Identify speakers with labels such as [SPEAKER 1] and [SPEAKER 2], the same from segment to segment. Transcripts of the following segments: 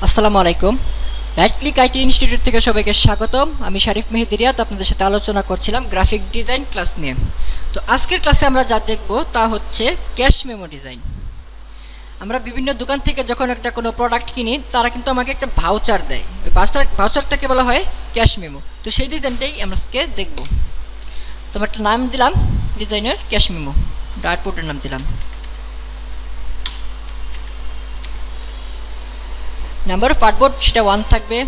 [SPEAKER 1] আসসালামু আলাইকুম। Right click IT institute থেকে সবাইকে স্বাগতম। আমি শারিফ মেহেদি রিয়াদ আপনাদের সাথে আলোচনা করছিলাম গ্রাফিক ডিজাইন ক্লাস নিয়ে। তো আজকের ক্লাসে আমরা যা দেখব তা হচ্ছে ক্যাশ মেমো ডিজাইন। আমরা বিভিন্ন দোকান থেকে যখন একটা কোনো প্রোডাক্ট কিনি তারা কিন্তু আমাকে একটা ভাউচার দেয়, ওই ভাউচারটাকে বলা হয় ক্যাশ মেমো। তো সেই ডিজাইনটাই আমরা আজকে দেখব। তো আমরা একটা নাম দিলাম ডিজাইনের ক্যাশ মেমো, আউটপুটের নাম দিলাম। নাম্বার অফ আর্টবোর্ড সেটা 1 থাকবে।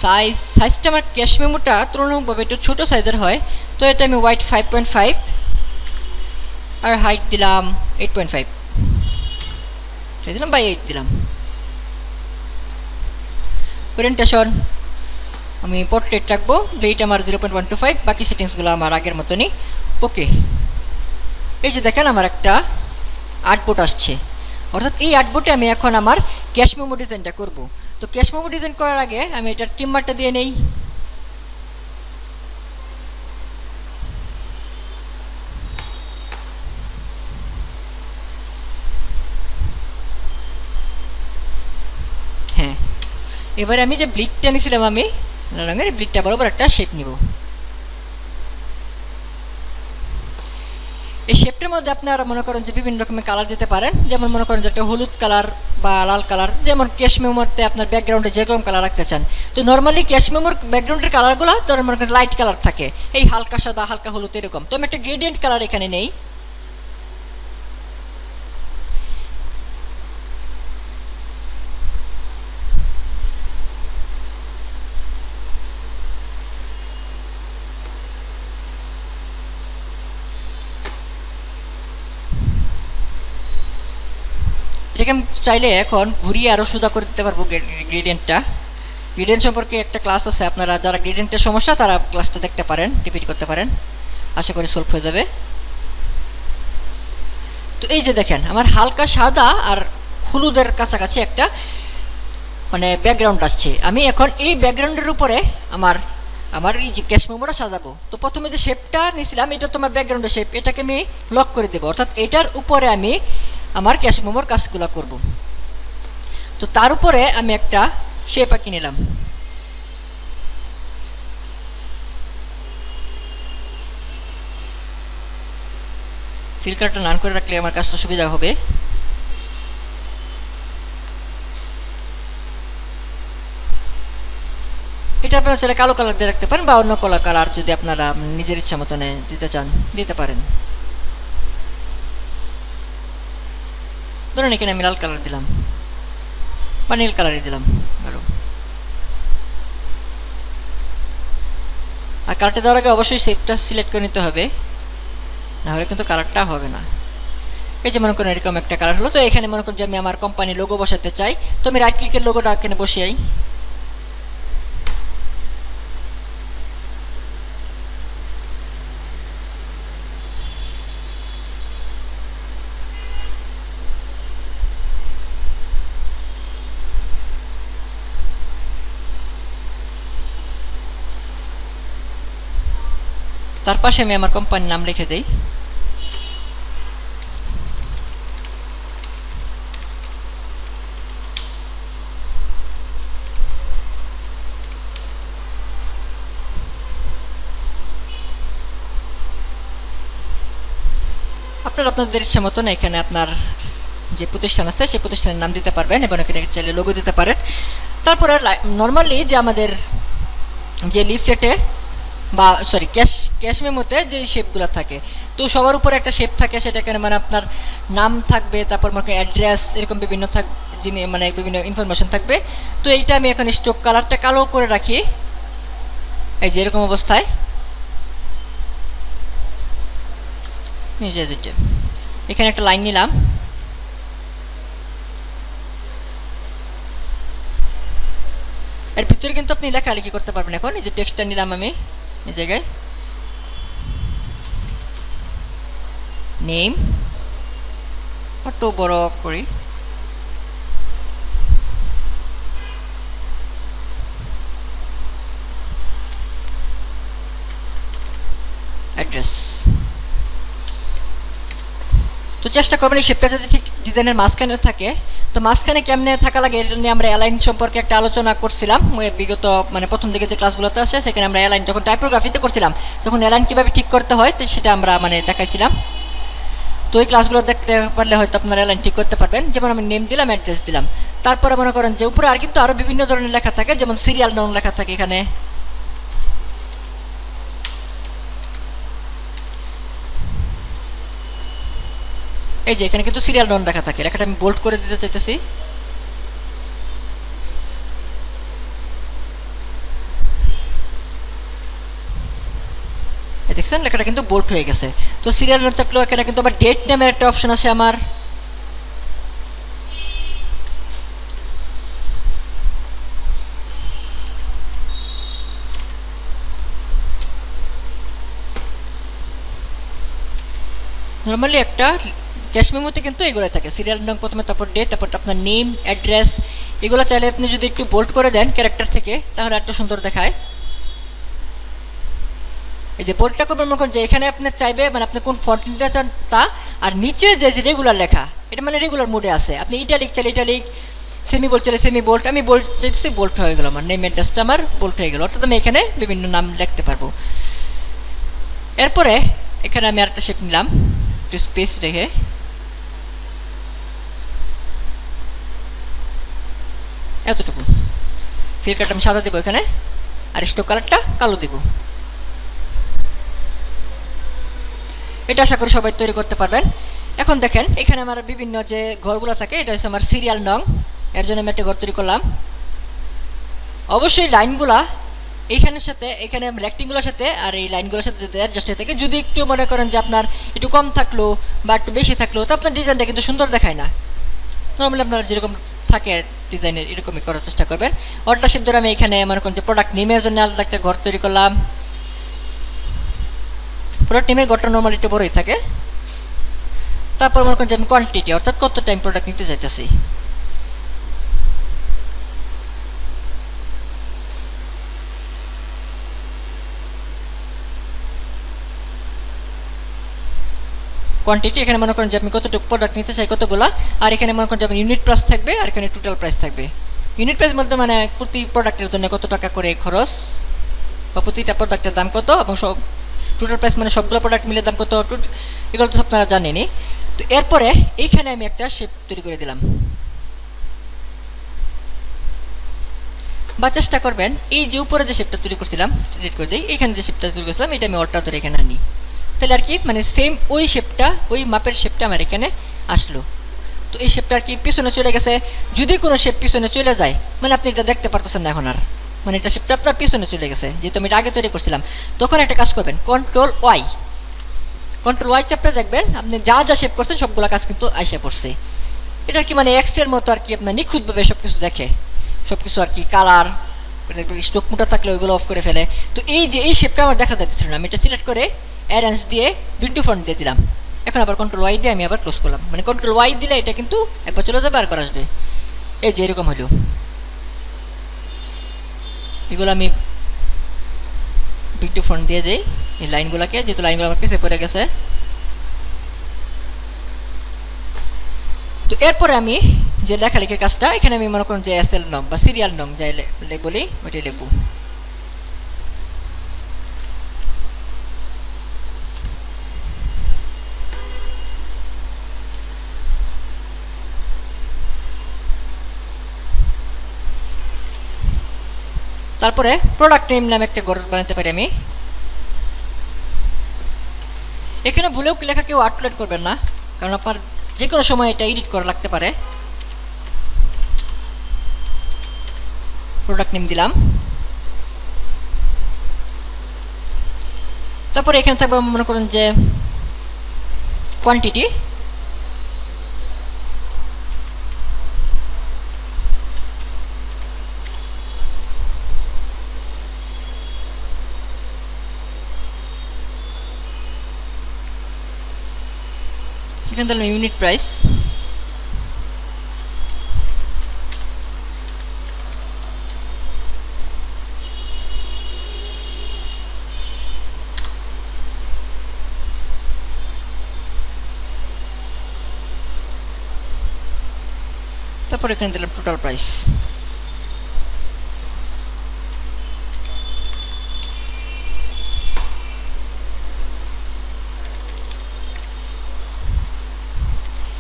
[SPEAKER 1] সাইজটা আমার ক্যাশ মেমোটা তুলনামূলকভাবে একটু ছোটো সাইজের হয়, তো এটা আমি ওয়াইড 5.5 আর হাইট দিলাম 8.5 দিলাম বাই 8 দিলাম। ওরিয়েন্টেশন আমি পোর্ট্রেট রাখবো, রেট আমার 0.125, বাকি সেটিংসগুলো আমার আগের মতনই। ওকে, এই যে দেখেন আমার একটা আর্টবোর্ড আসছে, অর্থাৎ এই আর্টবোর্ডে আমি এখন আমার ক্যাশ মেমো ডিজাইনটা করব। তো ক্যাশ মেমো ডিজাইন করার আগে আমি এটার ট্রিমারটা দিয়ে নেই। হ্যাঁ, এবারে আমি যে ব্লিডটা নিয়েছিলাম আমি রঙের ব্লিডটা বরাবর একটা শেপ নিব। এই শেপটার মধ্যে আপনারা মনে করেন যে বিভিন্ন রকমের কালার দিতে পারেন, যেমন মনে করেন যে একটা হলুদ কালার বা লাল কালার, যেমন ক্যাশ মেমোতে আপনার ব্যাকগ্রাউন্ডে যেরকম কালার রাখতে চান। তো নর্মালি ক্যাশ মেমোর ব্যাকগ্রাউন্ডের কালারগুলো ধরেন মনে করেন লাইট কালার থাকে, এই হালকা সাদা হালকা হলুদ এরকম। তো আমি একটা গ্রেডিয়েন্ট কালার এখানে নেই। এটাকে আমি চাইলে এখন ঘুরিয়ে আরও সোজা করে দিতে পারবো গ্রেডিয়েন্টটা। গ্রেডিয়েন্ট সম্পর্কে একটা ক্লাস আছে, আপনারা যারা গ্রেডিয়েন্টের সমস্যা তারা ক্লাসটা দেখতে পারেন, রিপিট করতে পারেন, আশা করি সলভ হয়ে যাবে। তো এই যে দেখেন আমার হালকা সাদা আর হলুদের কাছাকাছি একটা মানে ব্যাকগ্রাউন্ড আসছে। আমি এখন এই ব্যাকগ্রাউন্ডের উপরে আমার আমার এই যে ক্যাশ মেমোটা সাজাবো। তো প্রথমে যে শেপটা নিয়েছিলাম এটা তোমার ব্যাকগ্রাউন্ডের শেপ, এটাকে আমি লক করে দেবো, অর্থাৎ এটার উপরে আমি আমার ক্যাশ মেমোর কাজগুলো করব। তো তার উপরে আমি একটা শেপ আঁকি নিলাম। ফিল্টারটা নান করে রাখলে আমার কাজটা সুবিধা হবে। এটা আপনারা চাইলে কালো কালার দিয়ে রাখতে পারেন বা অন্য কালার যদি আপনারা নিজের ইচ্ছা মতন দিতে চান দিতে পারেন। ধরুন এখানে আমি লাল কালার দিলাম বা নীল কালারই দিলাম আরো। আর কালারটা দেওয়ার আগে অবশ্যই শেপটা সিলেক্ট করে নিতে হবে, নাহলে কিন্তু কালারটা হবে না। এই যে মনে করেন এরকম একটা কালার হলো। তো এখানে মনে করেন যে আমি আমার কোম্পানির লোগো বসাতে চাই, তো আমি রাইট ক্লিকের লোগোটা এখানে বসিয়ে তার পাশে আমি আমার কোম্পানির নাম লিখে দিই। আপনারা আপনাদের ইচ্ছা মতন এখানে আপনার যে প্রতিষ্ঠান আছে সেই প্রতিষ্ঠানের নাম দিতে পারবেন এবং এখানে চাইলে লোগো দিতে পারেন। তারপরে নর্মালি যে আমাদের যে লিফলেটে বা সরি ক্যাশ মেমোতে যে শেপগুলো থাকে, তো সবার উপরে একটা শেপ থাকে, সেটাকে মানে আপনার নাম থাকবে, তারপর মনে করেন অ্যাড্রেস, এরকম বিভিন্ন মানে বিভিন্ন ইনফরমেশন থাকবে। তো এইটা আমি এখন স্ট্রোক কালারটা কালো করে রাখি, এই যে এরকম অবস্থায়। এখানে একটা লাইন নিলাম, এর ভিতরে কিন্তু আপনি লেখালেখি করতে পারবেন। এখন এই যে টেক্সটটা নিলাম আমি এই জায়গায়, নেম একটু বড় করি, অ্যাড্রেস। তো চেষ্টা করবেন এই শেপটা যাতে ঠিক ডিজাইনের মাঝখানে থাকে। তো মাঝখানে কেমনে থাকা লাগে এটা নিয়ে আমরা অ্যালাইন সম্পর্কে একটা আলোচনা করছিলাম বিগত মানে প্রথম দিকে যে ক্লাসগুলোতে আছে, সেখানে আমরা অ্যালাইন যখন টাইপোগ্রাফিতে করছিলাম তখন অ্যালাইন কীভাবে ঠিক করতে হয় তো সেটা আমরা মানে দেখাইছিলাম। তো ওই ক্লাসগুলো দেখতে পারলে হয়তো আপনারা অ্যালাইন ঠিক করতে পারবেন। যেমন আমি নেম দিলাম, অ্যাড্রেস দিলাম, তারপরে মনে করেন যে উপরে আর কিন্তু আরও বিভিন্ন ধরনের লেখা থাকে, যেমন সিরিয়াল নং লেখা থাকে এখানে। এই যে এখানে কিন্তু সিরিয়াল নং লেখা থাকে, লেখাটা আমি বোল্ড করে দিতে চাইতেছি। দেখছেন লেখাটা কিন্তু বোল্ড হয়ে গেছে। তো সিরিয়াল নং থাকলেও এখানে কিন্তু আবার ডেট নেমের একটা অপশন আছে আমার। নর্মালি একটা ক্যাশ মেমোতে কিন্তু এগুলো থাকে, সিরিয়াল নং প্রথমে, তারপর ডেট, তারপর আপনার নেম, অ্যাড্রেস। এগুলো চাইলে আপনি যদি একটু বোল্ড করে দেন ক্যারেক্টার থেকে তাহলে একটু সুন্দর দেখায়। এই যে বোল্ডটা করবেন মনে করেন যে এখানে আপনি চাইবে মানে আপনি কোন ফন্ট নিতে চান তা, আর নিচে যে রেগুলার লেখা এটা মানে রেগুলার মোডে আছে। আপনি ইটালিক চাইলে ইটালিক, সেমি বোল্ড চাইলে সেমি বোল্ড। আমি বোল্ড চাইতেছি, বোল্ড হয়ে গেল, আমার নেম অ্যাড্রেসটা আমার বোল্ড হয়ে গেল, অর্থাৎ আমি এখানে বিভিন্ন নাম লিখতে পারবো। এরপরে এখানে আমি আরেকটা শেপ নিলাম, একটু স্পেস রেখে। এতটুকু ফিল কালারটা আমি সাদা দেবো এখানে, আর স্টোক কালারটা কালো দেবো। এটা আশা করি সবাই তৈরি করতে পারবেন। এখন দেখেন এখানে আমার বিভিন্ন যে ঘরগুলো থাকে, এটা হচ্ছে আমার সিরিয়াল নং, এর জন্য আমি একটা ঘর তৈরি করলাম। অবশ্যই লাইনগুলা এইখানের সাথে, এখানে রেক্টিংগুলোর সাথে আর এই লাইনগুলোর সাথে যদি অ্যাডজাস্ট হয়ে থাকে, যদি একটু মনে করেন যে আপনার একটু কম থাকলো বা একটু বেশি থাকলো তো আপনার ডিজাইনটা কিন্তু সুন্দর দেখায় না। নর্মালি আপনারা যেরকম থাকে ডিজাইনের এরকমই করার চেষ্টা করবেন। অল্টা শেপ ধরে আমি এখানে মনে করেন যে প্রোডাক্ট নেমের জন্য আলাদা একটা ঘর তৈরি করলাম। প্রোডাক্ট নেমের ঘরটা নর্মালি একটু বড়ই থাকে। তারপর মনে করেন যে আমি কোয়ান্টিটি, অর্থাৎ কত টাইম প্রোডাক্ট নিতে চাইতেছি। কোয়ান্টিটি এখানে মনে করেন যে আপনি কতটুকু প্রোডাক্ট নিতে চাই, কতগুলা। আর এখানে মনে করেন যে আপনি ইউনিট প্রাইস থাকবে, আর এখানে টোটাল প্রাইস থাকবে। ইউনিট প্রাইস মধ্যে মানে প্রতি প্রোডাক্টের জন্য কত টাকা করে খরচ, বা প্রতিটা প্রোডাক্টের দাম কত, এবং সব টোটাল প্রাইস মানে সবগুলো প্রোডাক্ট মিলে দাম কত, এগুলো তো আপনারা জানেনই। তো এরপরে এইখানে আমি একটা শেপ তৈরি করে দিলাম। বা চেষ্টা করবেন এই যে উপরে যে শেপটা তৈরি করছিলাম, ডিলিট করে দিই, এইখানে যে শেপটা তৈরি করছিলাম এটা আমি অল্টা ধরে এখানে আনি, তাহলে আর কি মানে সেম ওই শেপটা, ওই মাপের শেপটা আমার এখানে আসলো। তো এই শেপটা আর কি পিছনে চলে গেছে। যদি কোনো শেপ পিছনে চলে যায় মানে আপনি এটা দেখতে পারতেছেন না এখন আর, মানে এটা শেপটা আপনার পিছনে চলে গেছে, যেহেতু আমি এটা আগে তৈরি করছিলাম। তখন একটা কাজ করবেন, কন্ট্রোল ওয়াই চাপটা দেখবেন আপনি যা যা শেপ করছেন সবগুলো কাজ কিন্তু আইসা পড়ছে। এটা আর কি মানে এক্সের মতো আর কি, আপনার নিখুঁতভাবে সব কিছু দেখে, সব কিছু আর কি কালার স্টোক মোটা থাকলে ওইগুলো অফ করে ফেলে। তো এই যে এই শেপটা আমার দেখা যাচ্ছিল না, আমি এটা সিলেক্ট করে অ্যারেঞ্জ দিয়ে বিউটি ফন্ট দিয়ে দিলাম। এখন আবার কন্ট্রোল ওয়াই দিয়ে আমি আবার ক্লোজ করলাম, মানে কন্ট্রোল ওয়াই দিলে এটা কিন্তু একবার চলে যাবে আর একবার আসবে। এই যে এরকম হলো। এগুলো আমি বিউটি ফন্ট দিয়ে দিই এই লাইনগুলোকে, যেহেতু লাইনগুলো আমার পিছিয়ে পড়ে গেছে। তো এরপরে আমি যে লেখালেখির কাজটা, এখানে আমি মনে করুন যে এসএল নং বা সিরিয়াল নং যাই বলি ওইটাই লিখবো। তারপরে প্রোডাক্ট নেম নামে একটা ঘর বানাতে পারি আমি। এখানে ভুলেও লেখা কেউ আউটলেট করবেন না, কারণ আপনার যে কোনো সময় এটা এডিট করা লাগতে পারে। প্রোডাক্ট নেম দিলাম। তারপরে এখানে থাকবে মনে করুন যে কোয়ান্টিটি, এখানে দিলাম ইউনিট প্রাইস। তারপর এখানে দিলাম টোটাল প্রাইস।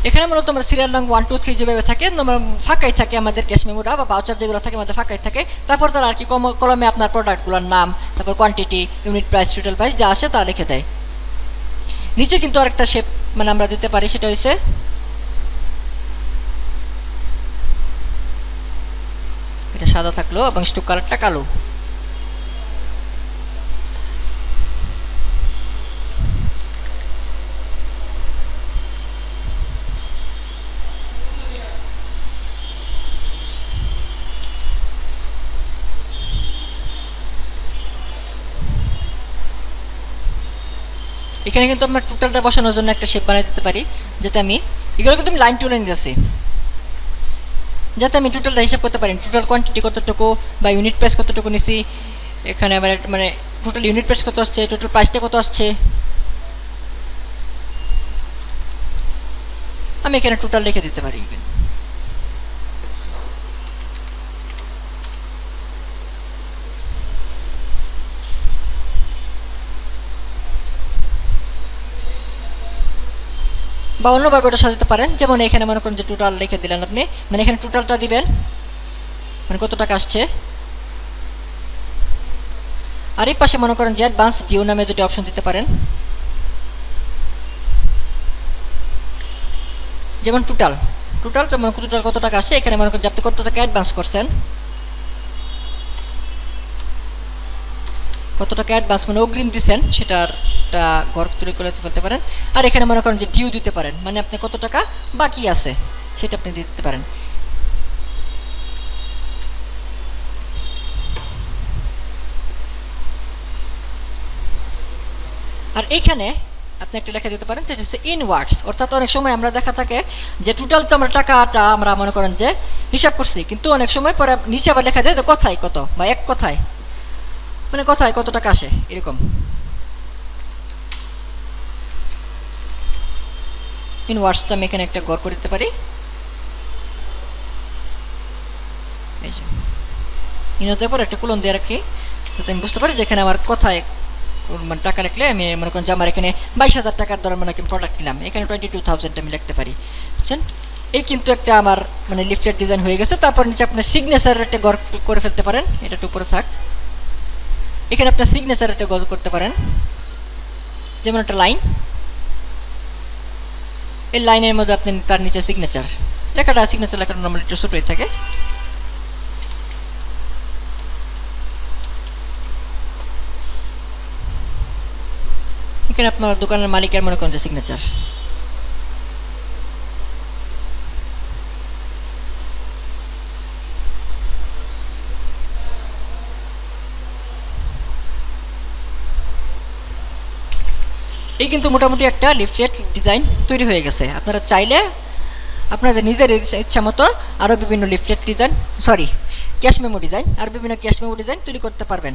[SPEAKER 1] এখানে মূলত আমরা সিরিয়াল নং 1 2 3 যেভাবে থাকে আমরা ফাঁকাই থাকে আমাদের ক্যাশ মেমোটা বা ভাউচার যেগুলো থাকে আমাদের ফাঁকাই থাকে। তারপর তারা আর কি কলমে আপনার প্রোডাক্টগুলোর নাম, তারপর quantity, unit price, total price যা আসে তা লিখে দেয়। নিচে কিন্তু আরেকটা শেপ মানে আমরা দিতে পারি, সেটা হচ্ছে এটা সাদা থাকলো এবং স্টোক কালারটা কালো। এখানে কিন্তু আমরা টোটালটা বসানোর জন্য একটা শেপ বানিয়ে দিতে পারি, যাতে আমি এগুলো কিন্তু আমি লাইন টু লাইন দিয়েছি, যাতে আমি টোটালটা হিসাব করতে পারি টোটাল কোয়ান্টিটি কতটুকু বা ইউনিট প্রাইস কতটুকু নিছি। এখানে আবার মানে টোটাল ইউনিট প্রাইস কত আসছে, টোটাল প্রাইসটা কত আসছে, আমি এখানে টোটাল লিখে দিতে পারি। বা অন্যভাবে ওটা সাজাতে পারেন, যেমন এখানে মনে করেন যে টোটাল লিখে দিলেন আপনি, মানে এখানে টোটালটা দিবেন মানে কত টাকা আসছে। আর এই পাশে মনে করেন যে অ্যাডভান্স ডিউ নামে দুটি অপশন দিতে পারেন, যেমন টোটাল যেমন টোটাল কত টাকা আসছে, এখানে মনে করেন যে আপনি কত টাকা অ্যাডভান্স করছেন, কত টাকা অ্যাডভান্স মানে অগ্রিম দিচ্ছেন সেটার একটা ঘর তৈরি করে ফেলতে পারেন। আর এখানে মনে করেন যে ডিউ দিতে পারেন, মানে আপনি কত টাকা বাকি আছে সেটা আপনি দিতে পারেন। আর এইখানে আপনি একটা লেখা দিতে পারেন যেটা হচ্ছে ইনওয়ার্ডস, অর্থাৎ অনেক সময় আমরা দেখা থাকে যে টোটাল তো আমরা টাকাটা আমরা মনে করেন যে হিসাব করছি, কিন্তু অনেক সময় পরে নিচে আবার লেখা দেয় কথায় কত বা এক কথায় মানে কথায় কত টাকা আসে এরকম। ইনওয়ার্ডসটা আমি এখানে একটা ঘর করে দিতে পারি, ইনওয়ার্ডসের পর একটা কোলন দিয়ে রাখি, যাতে আমি বুঝতে পারি যে এখানে আমার কথায় মানে টাকা লিখলে আমি মনে করেন যে আমার এখানে 22,000 টাকার ধরে মানে প্রোডাক্ট নিলাম, এখানে 22,000 আমি লিখতে পারি, বুঝছেন। এই কিন্তু একটা আমার মানে লিফলেট ডিজাইন হয়ে গেছে। তারপর নিচে আপনার সিগনেচার একটা ঘর করে ফেলতে পারেন, এটা একটু উপরে থাক। এখানে আপনার সিগনেচার একটা ঘর করতে পারেন, যেমন একটা লাইন, এই লাইনের মধ্যে আপনি তার নিচে সিগনেচার লেখাটা নর্মালি একটু ছোটোই থাকে। এখানে আপনার দোকানের মালিকের মনে করেন যে সিগনেচার। এই কিন্তু মোটামুটি একটা লিফলেট ডিজাইন তৈরি হয়ে গেছে। আপনারা চাইলে আপনাদের নিজের ইচ্ছা মতো আরও বিভিন্ন leaflet design cash memo design তৈরি করতে পারবেন।